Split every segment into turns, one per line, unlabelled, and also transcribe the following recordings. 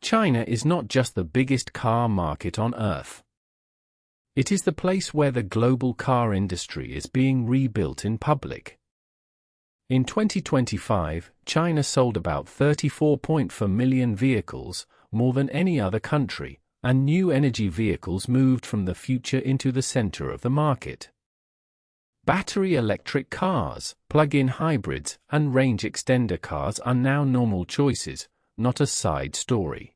China is not just the biggest car market on Earth. It is the place where the global car industry is being rebuilt in public. In 2025, China sold about 34.4 million vehicles, more than any other country, and new energy vehicles moved from the future into the center of the market. Battery electric cars, plug-in hybrids, and range extender cars are now normal choices, not a side story.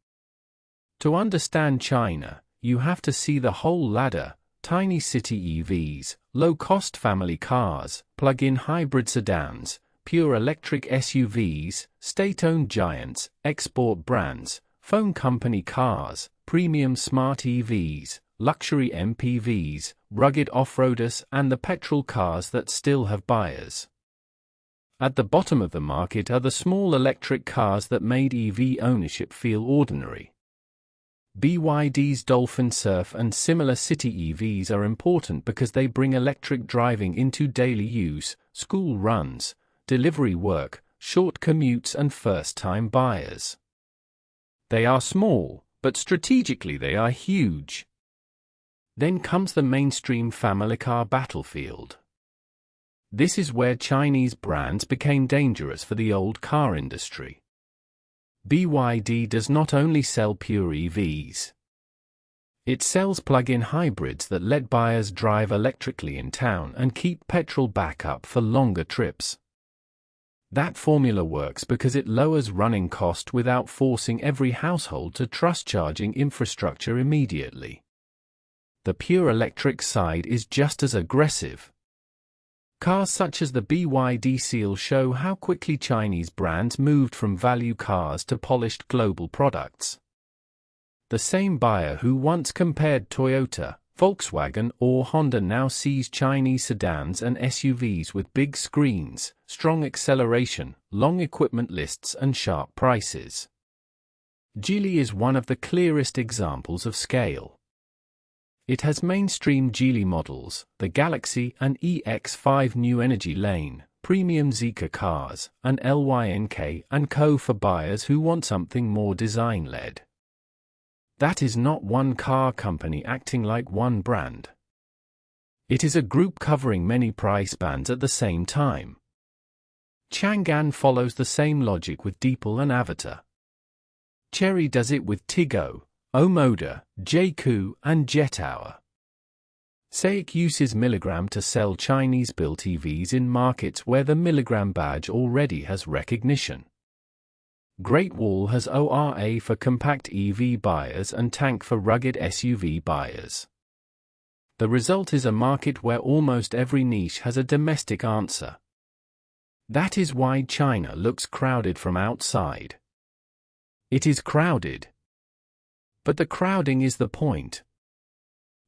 To understand China, you have to see the whole ladder: tiny city EVs, low-cost family cars, plug-in hybrid sedans, pure electric SUVs, state-owned giants, export brands, phone company cars, premium smart EVs, luxury MPVs, rugged off-roaders, and the petrol cars that still have buyers. At the bottom of the market are the small electric cars that made EV ownership feel ordinary. BYD's Dolphin Surf and similar city EVs are important because they bring electric driving into daily use, school runs, delivery work, short commutes, and first-time buyers. They are small, but strategically they are huge. Then comes the mainstream family car battlefield. This is where Chinese brands became dangerous for the old car industry. BYD does not only sell pure EVs. It sells plug-in hybrids that let buyers drive electrically in town and keep petrol backup for longer trips. That formula works because it lowers running cost without forcing every household to trust charging infrastructure immediately. The pure electric side is just as aggressive. Cars such as the BYD Seal show how quickly Chinese brands moved from value cars to polished global products. The same buyer who once compared Toyota, Volkswagen, or Honda now sees Chinese sedans and SUVs with big screens, strong acceleration, long equipment lists, and sharp prices. Geely is one of the clearest examples of scale. It has mainstream Geely models, the Galaxy and EX5 New Energy Lane, premium Zeekr cars, and LYNK and Co. for buyers who want something more design-led. That is not one car company acting like one brand. It is a group covering many price bands at the same time. Changan follows the same logic with Deepal and Avatar. Chery does it with Tiggo, Omoda, JQ, and Jetour. SAIC uses milligram to sell Chinese-built EVs in markets where the milligram badge already has recognition. Great Wall has ORA for compact EV buyers and Tank for rugged SUV buyers. The result is a market where almost every niche has a domestic answer. That is why China looks crowded from outside. It is crowded. But the crowding is the point.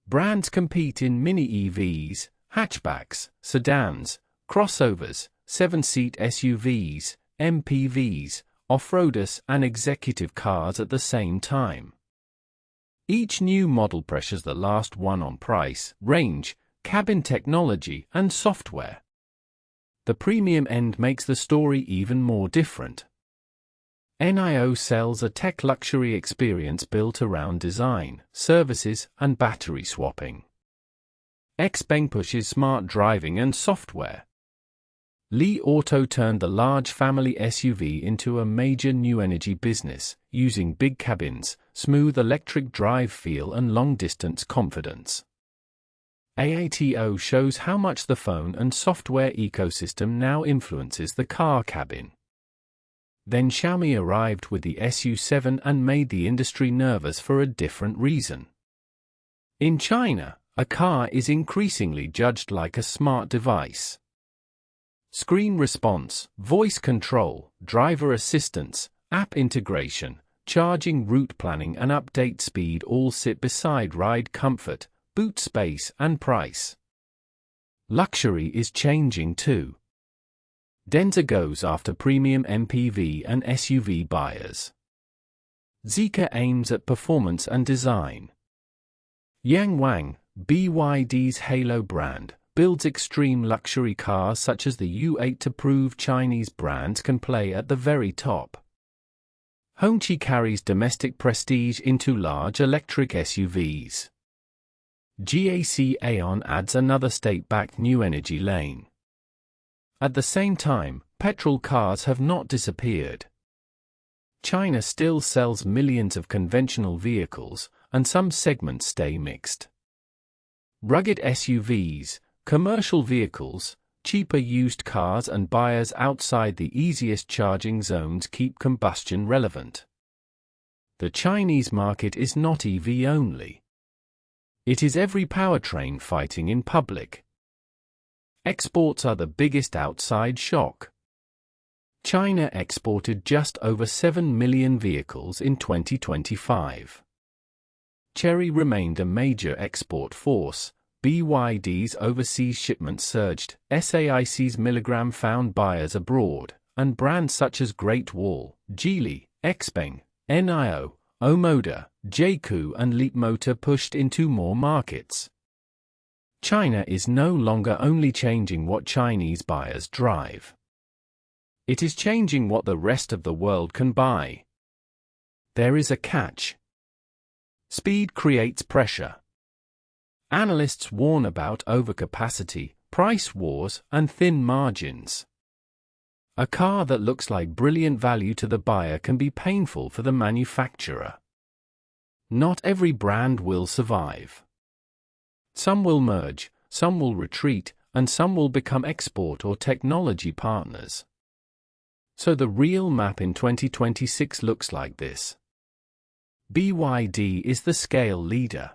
Brands compete in mini EVs, hatchbacks, sedans, crossovers, 7-seat SUVs, MPVs, off-roaders, and executive cars at the same time. Each new model pressures the last one on price, range, cabin technology, and software. The premium end makes the story even more different. NIO sells a tech luxury experience built around design, services, and battery swapping. XPENG pushes smart driving and software. Li Auto turned the large family SUV into a major new energy business, using big cabins, smooth electric drive feel, and long-distance confidence. AITO shows how much the phone and software ecosystem now influences the car cabin. Then Xiaomi arrived with the SU7 and made the industry nervous for a different reason. In China, a car is increasingly judged like a smart device. Screen response, voice control, driver assistance, app integration, charging, route planning, and update speed all sit beside ride comfort, boot space, and price. Luxury is changing too. DENZA goes after premium MPV and SUV buyers. Zeekr aims at performance and design. Yangwang, BYD's Halo brand, builds extreme luxury cars such as the U8 to prove Chinese brands can play at the very top. Hongqi carries domestic prestige into large electric SUVs. GAC Aion adds another state-backed new energy lane. At the same time, petrol cars have not disappeared. China still sells millions of conventional vehicles, and some segments stay mixed. Rugged SUVs, commercial vehicles, cheaper used cars and buyers outside the easiest charging zones keep combustion relevant. The Chinese market is not EV only. It is every powertrain fighting in public. Exports are the biggest outside shock. China exported just over 7 million vehicles in 2025. Chery remained a major export force. BYD's overseas shipments surged, SAIC's milligram found buyers abroad, and brands such as Great Wall, Geely, XPENG, NIO, Omoda, JAC and Leapmotor pushed into more markets. China is no longer only changing what Chinese buyers drive. It is changing what the rest of the world can buy. There is a catch. Speed creates pressure. Analysts warn about overcapacity, price wars, and thin margins. A car that looks like brilliant value to the buyer can be painful for the manufacturer. Not every brand will survive. Some will merge, some will retreat, and some will become export or technology partners. So the real map in 2026 looks like this. BYD is the scale leader.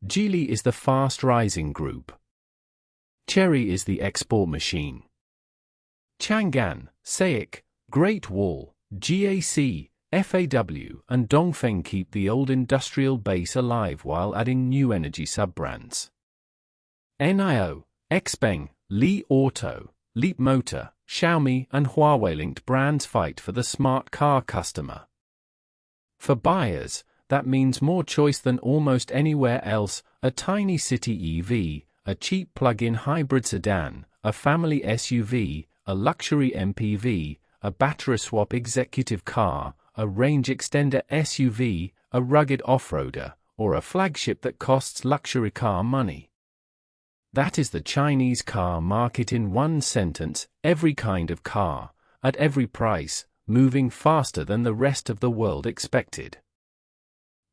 Geely is the fast-rising group. Chery is the export machine. Changan, SAIC, Great Wall, GAC, FAW, and Dongfeng keep the old industrial base alive while adding new energy sub-brands. NIO, XPENG, Li Auto, Leapmotor, Xiaomi, and Huawei-linked brands fight for the smart car customer. For buyers, that means more choice than almost anywhere else: a tiny city EV, a cheap plug-in hybrid sedan, a family SUV, a luxury MPV, a battery swap executive car, a range extender SUV, a rugged off-roader, or a flagship that costs luxury car money. That is the Chinese car market in one sentence: every kind of car, at every price, moving faster than the rest of the world expected.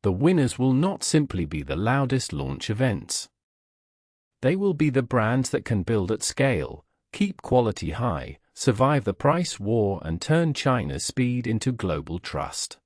The winners will not simply be the loudest launch events. They will be the brands that can build at scale, keep quality high, survive the price war, and turn China's speed into global trust.